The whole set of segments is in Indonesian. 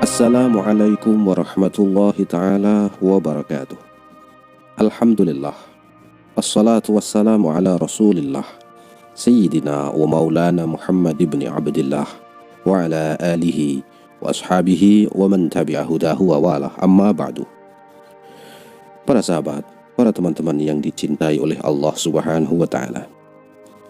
Assalamualaikum warahmatullahi ta'ala wabarakatuh. Alhamdulillah. Assalatu wassalamu ala rasulillah Sayyidina wa maulana Muhammad ibn Abdillah wa ala alihi wa ashabihi wa man tabi'a hudahu wa walah, amma ba'du. Para sahabat, para teman-teman yang dicintai oleh Allah subhanahu wa ta'ala,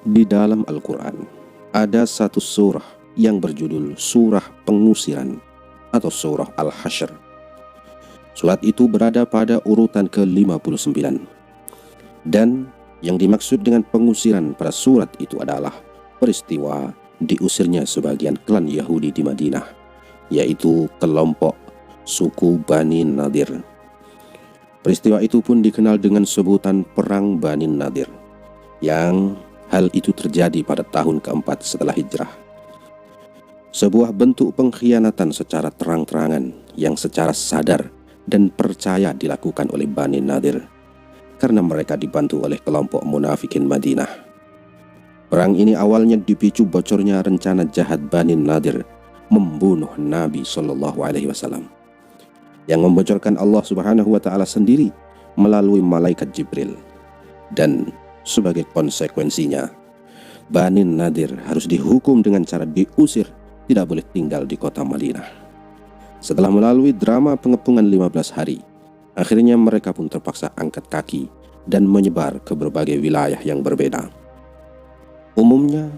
di dalam Al-Quran ada satu surah yang berjudul Surah Pengusiran atau Surah Al-Hasyr. Surat itu berada pada urutan ke-59. Dan yang dimaksud dengan pengusiran pada surat itu adalah peristiwa diusirnya sebagian klan Yahudi di Madinah, yaitu kelompok suku Bani Nadir. Peristiwa itu pun dikenal dengan sebutan Perang Bani Nadir, yang hal itu terjadi pada tahun keempat setelah hijrah. Sebuah bentuk pengkhianatan secara terang-terangan yang secara sadar dan percaya dilakukan oleh Bani Nadir karena mereka dibantu oleh kelompok munafikin Madinah. Perang ini awalnya dipicu bocornya rencana jahat Bani Nadir membunuh Nabi SAW, yang membocorkan Allah Subhanahu wa Ta'ala sendiri melalui malaikat Jibril. Dan sebagai konsekuensinya, Bani Nadir harus dihukum dengan cara diusir, tidak boleh tinggal di kota Madinah. Setelah melalui drama pengepungan 15 hari, akhirnya mereka pun terpaksa angkat kaki dan menyebar ke berbagai wilayah yang berbeda. Umumnya,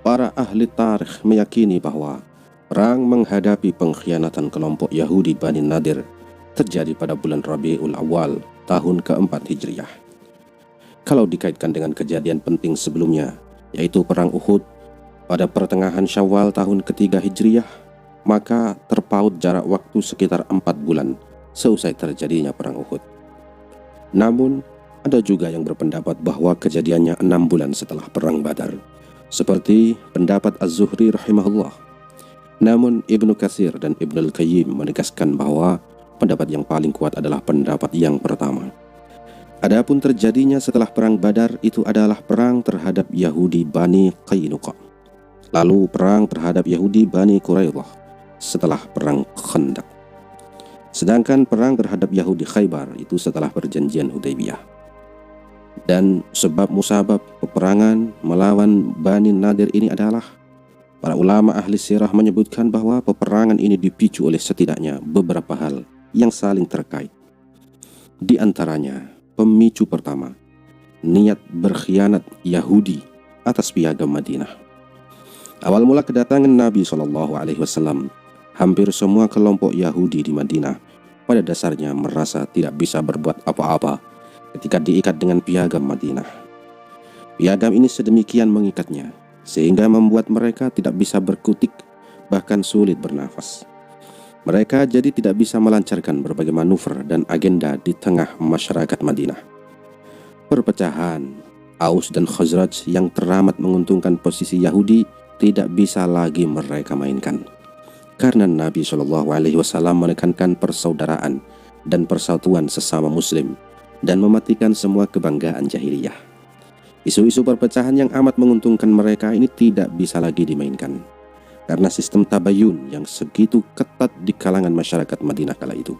para ahli tarikh meyakini bahwa perang menghadapi pengkhianatan kelompok Yahudi Bani Nadir terjadi pada bulan Rabiul Awal tahun keempat Hijriah. Kalau dikaitkan dengan kejadian penting sebelumnya, yaitu Perang Uhud pada pertengahan Syawal tahun ketiga Hijriah, maka terpaut jarak waktu sekitar 4 bulan seusai terjadinya Perang Uhud. Namun, ada juga yang berpendapat bahwa kejadiannya 6 bulan setelah Perang Badar, seperti pendapat Az-Zuhri rahimahullah. Namun, Ibnu Katsir dan Ibnu Al-Qayyim menegaskan bahwa pendapat yang paling kuat adalah pendapat yang pertama. Adapun terjadinya setelah Perang Badar itu adalah perang terhadap Yahudi Bani Qainuqa, lalu perang terhadap Yahudi Bani Quraidah setelah Perang Khandaq. Sedangkan perang terhadap Yahudi Khaybar itu setelah perjanjian Hudaybiyah. Dan sebab musabab peperangan melawan Bani Nadir ini adalah, para ulama ahli sirah menyebutkan bahwa peperangan ini dipicu oleh setidaknya beberapa hal yang saling terkait. Di antaranya, pemicu pertama, niat berkhianat Yahudi atas piagam Madinah. Awal mula kedatangan Nabi SAW, hampir semua kelompok Yahudi di Madinah pada dasarnya merasa tidak bisa berbuat apa-apa ketika diikat dengan piagam Madinah. Piagam ini sedemikian mengikatnya sehingga membuat mereka tidak bisa berkutik, bahkan sulit bernafas. Mereka jadi tidak bisa melancarkan berbagai manuver dan agenda di tengah masyarakat Madinah. Perpecahan Aus dan Khazraj yang teramat menguntungkan posisi Yahudi tidak bisa lagi mereka mainkan, karena Nabi SAW menekankan persaudaraan dan persatuan sesama muslim dan mematikan semua kebanggaan jahiliyah. Isu-isu perpecahan yang amat menguntungkan mereka ini tidak bisa lagi dimainkan karena sistem tabayun yang segitu ketat di kalangan masyarakat Madinah kala itu.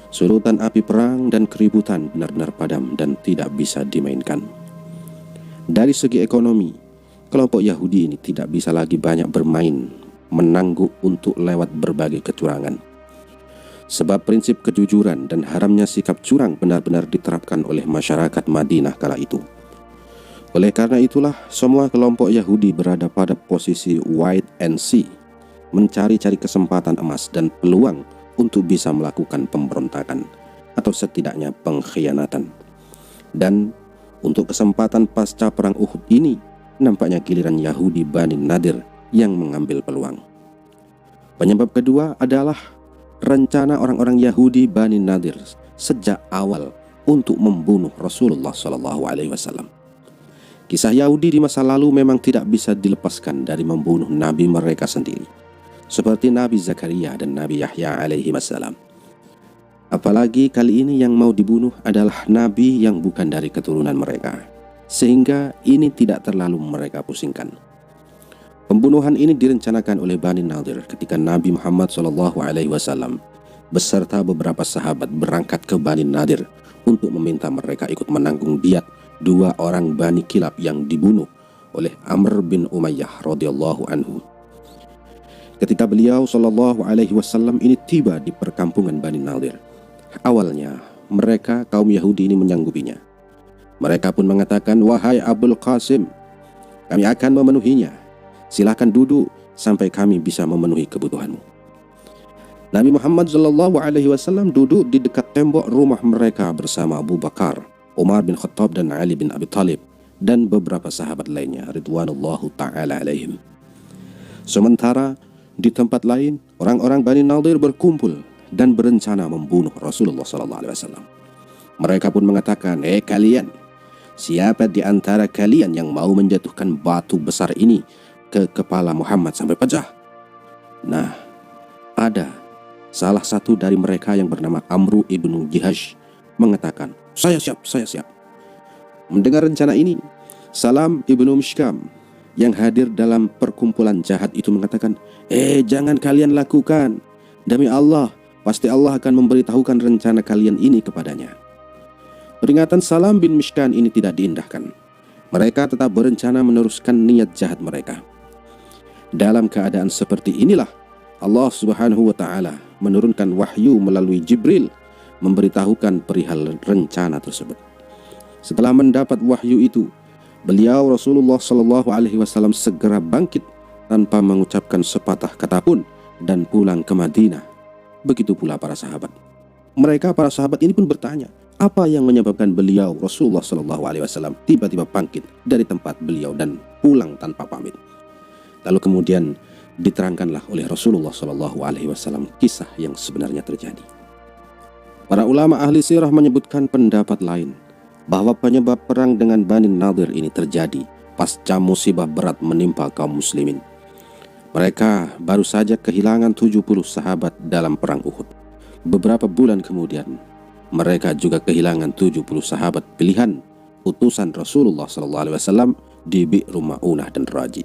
Sulutan api perang dan keributan benar-benar padam dan tidak bisa dimainkan. Dari segi ekonomi, kelompok Yahudi ini tidak bisa lagi banyak bermain menangguk untuk lewat berbagai kecurangan. Sebab prinsip kejujuran dan haramnya sikap curang benar-benar diterapkan oleh masyarakat Madinah kala itu. Oleh karena itulah, semua kelompok Yahudi berada pada posisi wait and see, mencari-cari kesempatan emas dan peluang untuk bisa melakukan pemberontakan atau setidaknya pengkhianatan. Dan untuk kesempatan pasca Perang Uhud ini, nampaknya giliran Yahudi Bani Nadir yang mengambil peluang. Penyebab kedua adalah rencana orang-orang Yahudi Bani Nadir sejak awal untuk membunuh Rasulullah SAW. Kisah Yahudi di masa lalu memang tidak bisa dilepaskan dari membunuh nabi mereka sendiri, seperti Nabi Zakaria dan Nabi Yahya alaihissalam. Apalagi kali ini yang mau dibunuh adalah nabi yang bukan dari keturunan mereka, sehingga ini tidak terlalu mereka pusingkan. Pembunuhan ini direncanakan oleh Bani Nadir ketika Nabi Muhammad SAW beserta beberapa sahabat berangkat ke Bani Nadir untuk meminta mereka ikut menanggung diat 2 orang Bani Kilab yang dibunuh oleh Amr bin Umayyah radhiyallahu anhu. Ketika beliau SAW ini tiba di perkampungan Bani Nadir, awalnya mereka kaum Yahudi ini menyanggupinya. Mereka pun mengatakan, "Wahai Abul Qasim, kami akan memenuhinya. Silakan duduk sampai kami bisa memenuhi kebutuhanmu." Nabi Muhammad SAW duduk di dekat tembok rumah mereka bersama Abu Bakar, Umar bin Khattab dan Ali bin Abi Thalib dan beberapa sahabat lainnya ridwanullahu ta'ala alaihim. Sementara di tempat lain, orang-orang Bani Nadir berkumpul dan berencana membunuh Rasulullah SAW. Mereka pun mengatakan, kalian, siapa di antara kalian yang mau menjatuhkan batu besar ini ke kepala Muhammad sampai pecah? Nah, ada salah satu dari mereka yang bernama Amru ibnu Jihash mengatakan, saya siap. Mendengar rencana ini, Salam ibnu Mishkam yang hadir dalam perkumpulan jahat itu mengatakan, jangan kalian lakukan. Demi Allah, pasti Allah akan memberitahukan rencana kalian ini kepadanya. Peringatan Salam bin Mishkan ini tidak diindahkan. Mereka tetap berencana meneruskan niat jahat mereka. Dalam keadaan seperti inilah Allah Subhanahu wa ta'ala menurunkan wahyu melalui Jibril memberitahukan perihal rencana tersebut. Setelah mendapat wahyu itu, beliau Rasulullah SAW segera bangkit tanpa mengucapkan sepatah kata pun dan pulang ke Madinah. Begitu pula para sahabat. Para sahabat ini pun bertanya, apa yang menyebabkan beliau Rasulullah SAW tiba-tiba bangkit dari tempat beliau dan pulang tanpa pamit. Lalu kemudian diterangkanlah oleh Rasulullah SAW kisah yang sebenarnya terjadi. Para ulama ahli sirah menyebutkan pendapat lain bahwa penyebab perang dengan Bani Nadir ini terjadi pasca musibah berat menimpa kaum muslimin. Mereka baru saja kehilangan 70 sahabat dalam perang Uhud. Beberapa bulan kemudian, mereka juga kehilangan 70 sahabat pilihan utusan Rasulullah SAW di Bi'ru Ma'unah dan Raji.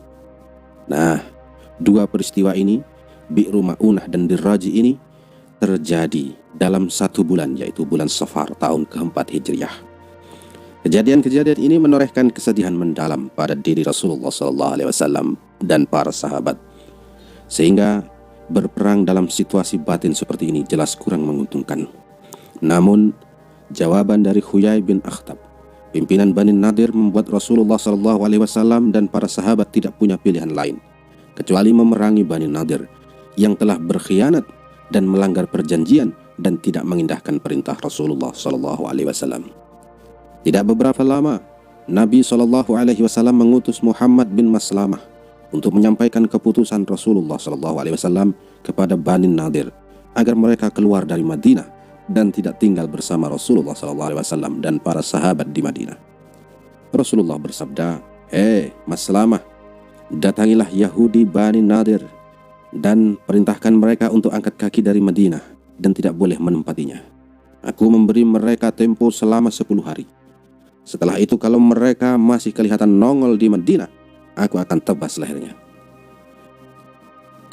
Nah, 2 peristiwa ini, Bi'ru Ma'unah dan Raji ini terjadi dalam 1 bulan, yaitu bulan Safar tahun ke-4 Hijriah. Kejadian-kejadian ini menorehkan kesedihan mendalam pada diri Rasulullah SAW dan para sahabat, sehingga berperang dalam situasi batin seperti ini jelas kurang menguntungkan. Namun, jawaban dari Huyai bin Akhtab, pimpinan Bani Nadir, membuat Rasulullah SAW dan para sahabat tidak punya pilihan lain kecuali memerangi Bani Nadir yang telah berkhianat dan melanggar perjanjian dan tidak mengindahkan perintah Rasulullah SAW. Tidak beberapa lama, Nabi SAW mengutus Muhammad bin Maslamah untuk menyampaikan keputusan Rasulullah SAW kepada Bani Nadir agar mereka keluar dari Madinah dan tidak tinggal bersama Rasulullah SAW dan para sahabat di Madinah. Rasulullah bersabda, Maslamah, datangilah Yahudi Bani Nadir dan perintahkan mereka untuk angkat kaki dari Madinah dan tidak boleh menempatinya. Aku memberi mereka tempo selama 10 hari. Setelah itu kalau mereka masih kelihatan nongol di Madinah, aku akan tebas lehernya.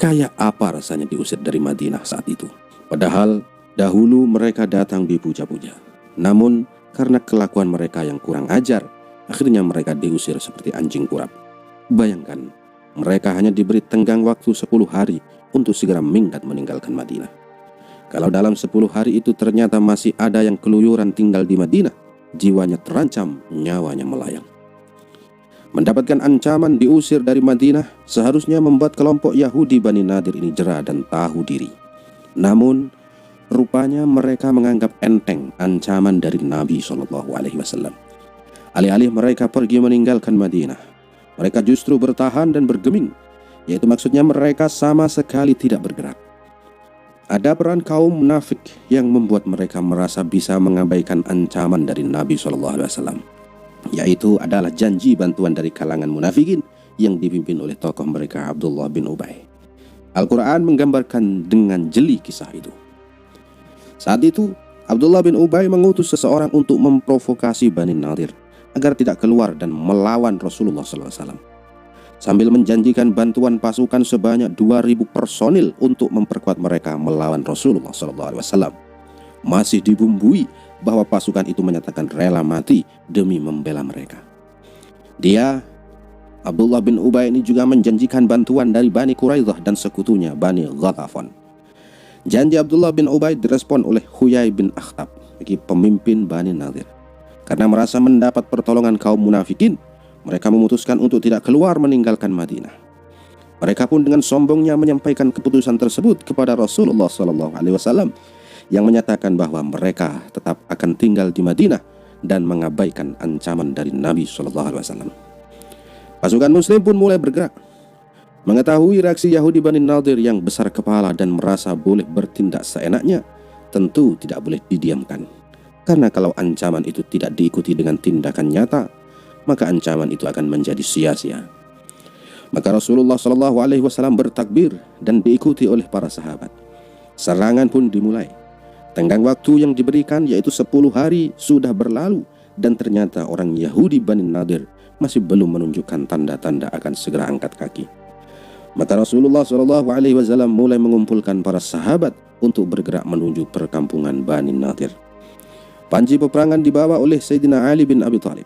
Kayak apa rasanya diusir dari Madinah saat itu? Padahal dahulu mereka datang dipuja-puja. Namun karena kelakuan mereka yang kurang ajar, akhirnya mereka diusir seperti anjing kurap. Bayangkan, mereka hanya diberi tenggang waktu 10 hari untuk segera minggat meninggalkan Madinah. Kalau dalam 10 hari itu ternyata masih ada yang keluyuran tinggal di Madinah, jiwanya terancam, nyawanya melayang. Mendapatkan ancaman diusir dari Madinah seharusnya membuat kelompok Yahudi Bani Nadir ini jera dan tahu diri. Namun rupanya mereka menganggap enteng ancaman dari Nabi SAW. Alih-alih mereka pergi meninggalkan Madinah, mereka justru bertahan dan bergeming, yaitu maksudnya mereka sama sekali tidak bergerak. Ada peran kaum munafik yang membuat mereka merasa bisa mengabaikan ancaman dari Nabi SAW, yaitu adalah janji bantuan dari kalangan munafikin yang dipimpin oleh tokoh mereka Abdullah bin Ubay. Al-Quran menggambarkan dengan jeli kisah itu. Saat itu Abdullah bin Ubay mengutus seseorang untuk memprovokasi Bani Nadir agar tidak keluar dan melawan Rasulullah SAW. sambil menjanjikan bantuan pasukan sebanyak 2.000 personil untuk memperkuat mereka melawan Rasulullah SAW. Masih dibumbui bahwa pasukan itu menyatakan rela mati demi membela mereka. Dia, Abdullah bin Ubay ini juga menjanjikan bantuan dari Bani Quraidah dan sekutunya Bani Ghatafan. Janji Abdullah bin Ubay direspon oleh Huyai bin Akhtab, pemimpin Bani Nadir. Karena merasa mendapat pertolongan kaum munafikin, mereka memutuskan untuk tidak keluar meninggalkan Madinah. Mereka pun dengan sombongnya menyampaikan keputusan tersebut kepada Rasulullah SAW, yang menyatakan bahwa mereka tetap akan tinggal di Madinah dan mengabaikan ancaman dari Nabi SAW. Pasukan Muslim pun mulai bergerak. Mengetahui reaksi Yahudi Bani Nadir yang besar kepala dan merasa boleh bertindak seenaknya, tentu tidak boleh didiamkan. Karena kalau ancaman itu tidak diikuti dengan tindakan nyata, maka ancaman itu akan menjadi sia-sia. Maka Rasulullah SAW bertakbir dan diikuti oleh para sahabat. Serangan pun dimulai. Tenggang waktu yang diberikan yaitu 10 hari sudah berlalu, dan ternyata orang Yahudi Bani Nadir masih belum menunjukkan tanda-tanda akan segera angkat kaki. Maka Rasulullah SAW mulai mengumpulkan para sahabat untuk bergerak menuju perkampungan Bani Nadir. Panji peperangan dibawa oleh Sayyidina Ali bin Abi Thalib.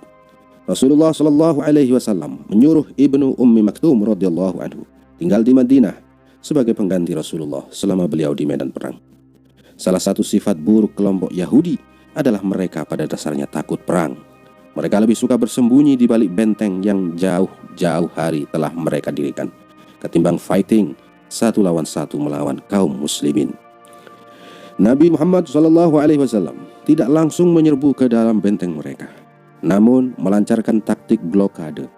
Rasulullah SAW menyuruh Ibnu Ummi Maktum radhiyallahu anhu tinggal di Madinah sebagai pengganti Rasulullah selama beliau di medan perang. Salah satu sifat buruk kelompok Yahudi adalah mereka pada dasarnya takut perang. Mereka lebih suka bersembunyi di balik benteng yang jauh-jauh hari telah mereka dirikan, ketimbang fighting satu lawan satu melawan kaum muslimin. Nabi Muhammad SAW tidak langsung menyerbu ke dalam benteng mereka, namun melancarkan taktik blokade,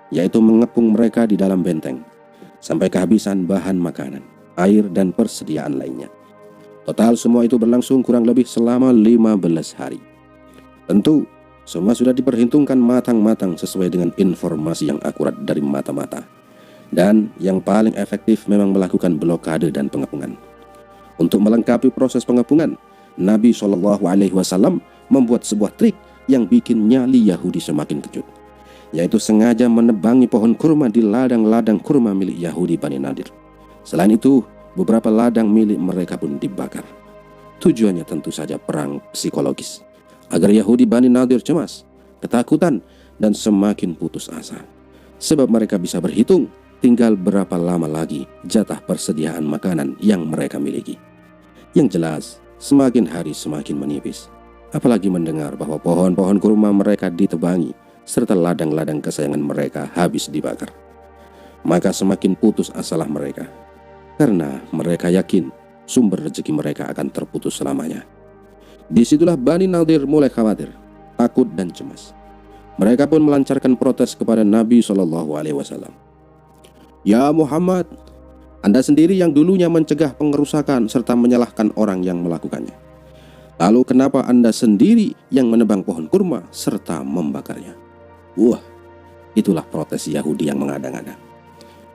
yaitu mengepung mereka di dalam benteng sampai kehabisan bahan makanan, air, dan persediaan lainnya. Total semua itu berlangsung kurang lebih selama 15 hari. Tentu semua sudah diperhitungkan matang-matang sesuai dengan informasi yang akurat dari mata-mata. Dan yang paling efektif memang melakukan blokade dan pengepungan. Untuk melengkapi proses pengepungan, Nabi SAW membuat sebuah trik yang bikin nyali Yahudi semakin kejut, yaitu sengaja menebangi pohon kurma di ladang-ladang kurma milik Yahudi Bani Nadir. Selain itu, beberapa ladang milik mereka pun dibakar. Tujuannya tentu saja perang psikologis, agar Yahudi Bani Nadir cemas, ketakutan, dan semakin putus asa. Sebab mereka bisa berhitung tinggal berapa lama lagi jatah persediaan makanan yang mereka miliki. Yang jelas, semakin hari semakin menipis. Apalagi mendengar bahwa pohon-pohon kurma mereka ditebangi, serta ladang-ladang kesayangan mereka habis dibakar. Maka semakin putus asalah mereka, karena mereka yakin sumber rezeki mereka akan terputus selamanya. Disitulah Bani Nadir mulai khawatir, takut, dan cemas. Mereka pun melancarkan protes kepada Nabi SAW. Ya Muhammad, Anda sendiri yang dulunya mencegah pengerusakan serta menyalahkan orang yang melakukannya. Lalu kenapa Anda sendiri yang menebang pohon kurma serta membakarnya? Wah, itulah protes Yahudi yang mengada-ngada.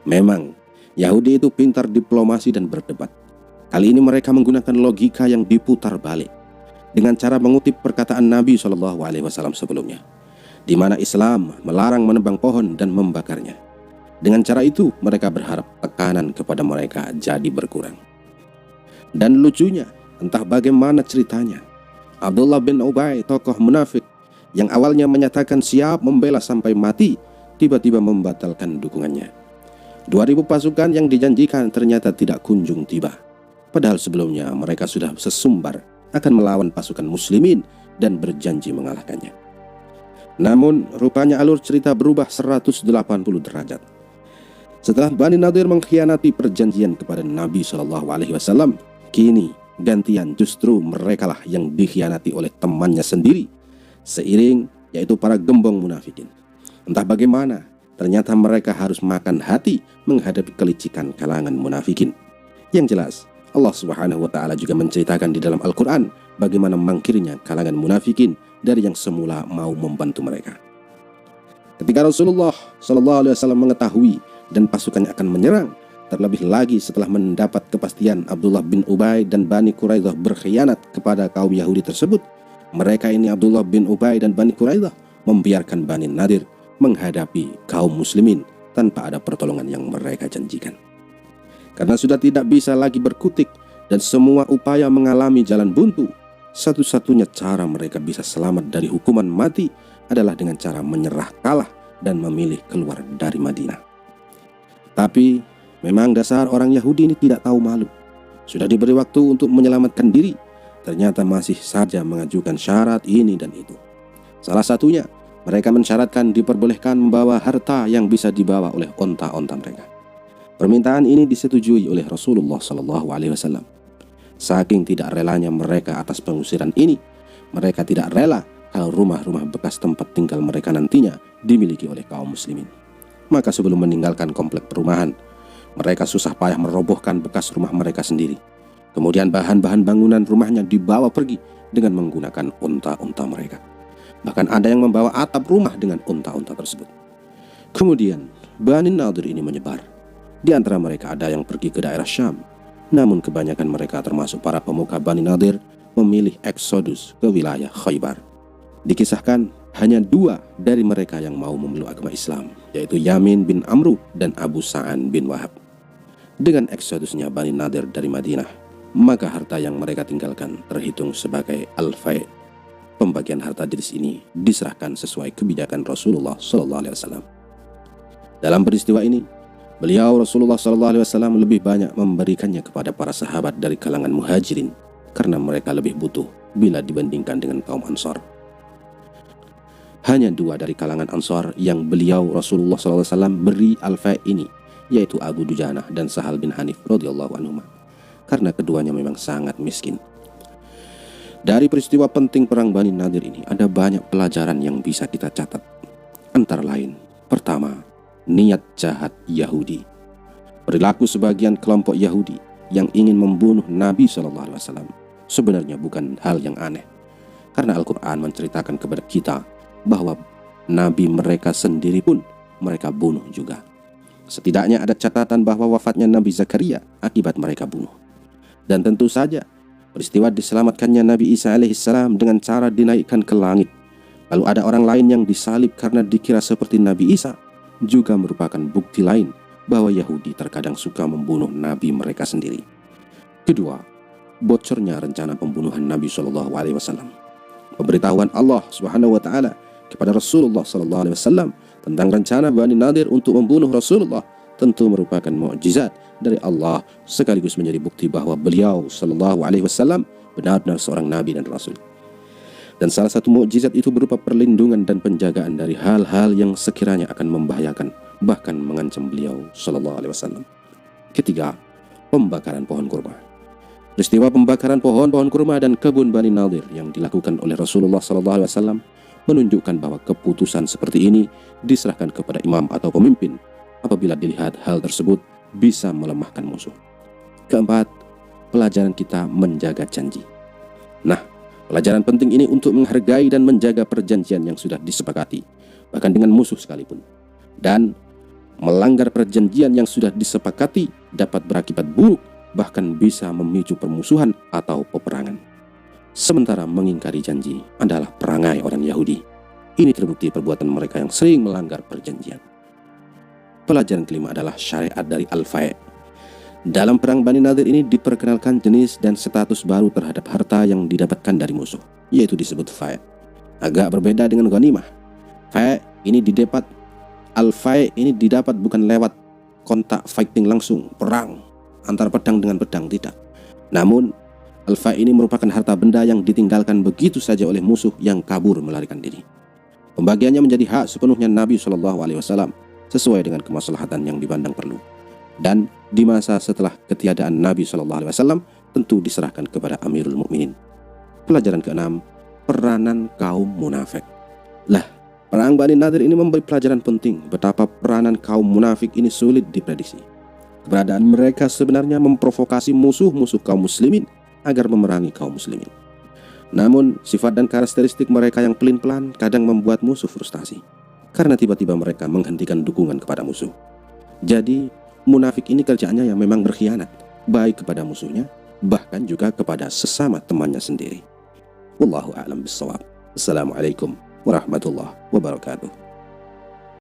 Memang, Yahudi itu pintar diplomasi dan berdebat. Kali ini mereka menggunakan logika yang diputar balik, dengan cara mengutip perkataan Nabi SAW sebelumnya, di mana Islam melarang menebang pohon dan membakarnya. Dengan cara itu, mereka berharap tekanan kepada mereka jadi berkurang. Dan lucunya, entah bagaimana ceritanya, Abdullah bin Ubay, tokoh munafik yang awalnya menyatakan siap membela sampai mati, tiba-tiba membatalkan dukungannya. 2.000 pasukan yang dijanjikan ternyata tidak kunjung tiba. Padahal sebelumnya mereka sudah sesumbar akan melawan pasukan muslimin dan berjanji mengalahkannya. Namun rupanya alur cerita berubah 180 derajat. Setelah Bani Nadir mengkhianati perjanjian kepada Nabi SAW, kini gantian justru merekalah yang dikhianati oleh temannya sendiri, seiring yaitu para gembong munafikin. Entah bagaimana, ternyata mereka harus makan hati menghadapi kelicikan kalangan munafikin. Yang jelas, Allah Subhanahu wa Ta'ala juga menceritakan di dalam Al-Quran bagaimana mangkirnya kalangan munafikin dari yang semula mau membantu mereka. Ketika Rasulullah SAW mengetahui dan pasukannya akan menyerang, terlebih lagi setelah mendapat kepastian Abdullah bin Ubay dan Bani Quraidah berkhianat kepada kaum Yahudi tersebut, mereka ini Abdullah bin Ubay dan Bani Quraidah membiarkan Bani Nadir menghadapi kaum muslimin tanpa ada pertolongan yang mereka janjikan. Karena sudah tidak bisa lagi berkutik dan semua upaya mengalami jalan buntu, satu-satunya cara mereka bisa selamat dari hukuman mati adalah dengan cara menyerah kalah dan memilih keluar dari Madinah. Tapi memang dasar orang Yahudi ini tidak tahu malu. Sudah diberi waktu untuk menyelamatkan diri, ternyata masih saja mengajukan syarat ini dan itu. Salah satunya, mereka mensyaratkan diperbolehkan membawa harta yang bisa dibawa oleh onta-onta mereka. Permintaan ini disetujui oleh Rasulullah SAW. Saking tidak relanya mereka atas pengusiran ini, mereka tidak rela kalau rumah-rumah bekas tempat tinggal mereka nantinya dimiliki oleh kaum muslimin. Maka sebelum meninggalkan komplek perumahan, mereka susah payah merobohkan bekas rumah mereka sendiri. Kemudian bahan-bahan bangunan rumahnya dibawa pergi dengan menggunakan unta-unta mereka. Bahkan ada yang membawa atap rumah dengan unta-unta tersebut. Kemudian Bani Nadir ini menyebar. Di antara mereka ada yang pergi ke daerah Syam. Namun kebanyakan mereka termasuk para pemuka Bani Nadir memilih eksodus ke wilayah Khaybar. Dikisahkan hanya 2 dari mereka yang mau memeluk agama Islam, yaitu Yamin bin Amru dan Abu Sa'an bin Wahab. Dengan eksodusnya Bani Nadir dari Madinah, maka harta yang mereka tinggalkan terhitung sebagai al-fai'. Pembagian harta diris ini diserahkan sesuai kebijakan Rasulullah SAW. Dalam peristiwa ini, beliau Rasulullah SAW lebih banyak memberikannya kepada para sahabat dari kalangan muhajirin karena mereka lebih butuh bila dibandingkan dengan kaum Ansar. Hanya 2 dari kalangan Ansar yang beliau Rasulullah SAW beri al-fai' ini, yaitu Abu Dujanah dan Sahal bin Hanif radhiyallahu anhuma, karena keduanya memang sangat miskin. Dari peristiwa penting perang Bani Nadir ini ada banyak pelajaran yang bisa kita catat. Antara lain, pertama, niat jahat Yahudi. Perilaku sebagian kelompok Yahudi yang ingin membunuh Nabi SAW sebenarnya bukan hal yang aneh, karena Al-Quran menceritakan kepada kita bahwa Nabi mereka sendiri pun mereka bunuh juga. Setidaknya ada catatan bahwa wafatnya Nabi Zakaria akibat mereka bunuh. Dan tentu saja peristiwa diselamatkannya Nabi Isa alaihissalam dengan cara dinaikkan ke langit, lalu ada orang lain yang disalib karena dikira seperti Nabi Isa, juga merupakan bukti lain bahwa Yahudi terkadang suka membunuh Nabi mereka sendiri. Kedua, bocornya rencana pembunuhan Nabi SAW. Pemberitahuan Allah Subhanahu wa Ta'ala kepada Rasulullah SAW tentang rencana Bani Nadir untuk membunuh Rasulullah tentu merupakan mukjizat dari Allah, sekaligus menjadi bukti bahwa beliau SAW benar-benar seorang nabi dan rasul. Dan salah satu mukjizat itu berupa perlindungan dan penjagaan dari hal-hal yang sekiranya akan membahayakan bahkan mengancam beliau SAW. Ketiga, pembakaran pohon kurma. Peristiwa pembakaran pohon-pohon kurma dan kebun Bani Nadir yang dilakukan oleh Rasulullah SAW menunjukkan bahwa keputusan seperti ini diserahkan kepada imam atau pemimpin apabila dilihat hal tersebut bisa melemahkan musuh. Keempat, pelajaran kita menjaga janji. Nah, pelajaran penting ini untuk menghargai dan menjaga perjanjian yang sudah disepakati, bahkan dengan musuh sekalipun. Dan melanggar perjanjian yang sudah disepakati dapat berakibat buruk, bahkan bisa memicu permusuhan atau peperangan. Sementara mengingkari janji adalah perangai orang Yahudi. Ini terbukti perbuatan mereka yang sering melanggar perjanjian. Pelajaran kelima adalah syariat dari al-fai'. Dalam perang Bani Nadir ini diperkenalkan jenis dan status baru terhadap harta yang didapatkan dari musuh, yaitu disebut fai'. Agak berbeda dengan ghanimah. Fai' ini didapat, al-fai' ini didapat bukan lewat kontak fighting langsung, perang antara pedang dengan pedang, tidak. Namun al-fai' ini merupakan harta benda yang ditinggalkan begitu saja oleh musuh yang kabur melarikan diri. Pembagiannya menjadi hak sepenuhnya Nabi SAW sesuai dengan kemaslahatan yang dipandang perlu. Dan di masa setelah ketiadaan Nabi SAW tentu diserahkan kepada Amirul Mukminin. Pelajaran keenam, peranan kaum munafik. Lah, perang Bani Nadir ini memberi pelajaran penting betapa peranan kaum munafik ini sulit diprediksi. Keberadaan mereka sebenarnya memprovokasi musuh-musuh kaum muslimin agar memerangi kaum muslimin. Namun, sifat dan karakteristik mereka yang pelin-pelan kadang membuat musuh frustasi, karena tiba-tiba mereka menghentikan dukungan kepada musuh. Jadi, munafik ini kerjaannya yang memang berkhianat, baik kepada musuhnya, bahkan juga kepada sesama temannya sendiri. Wallahu a'lam bishawab. Assalamualaikum warahmatullahi wabarakatuh.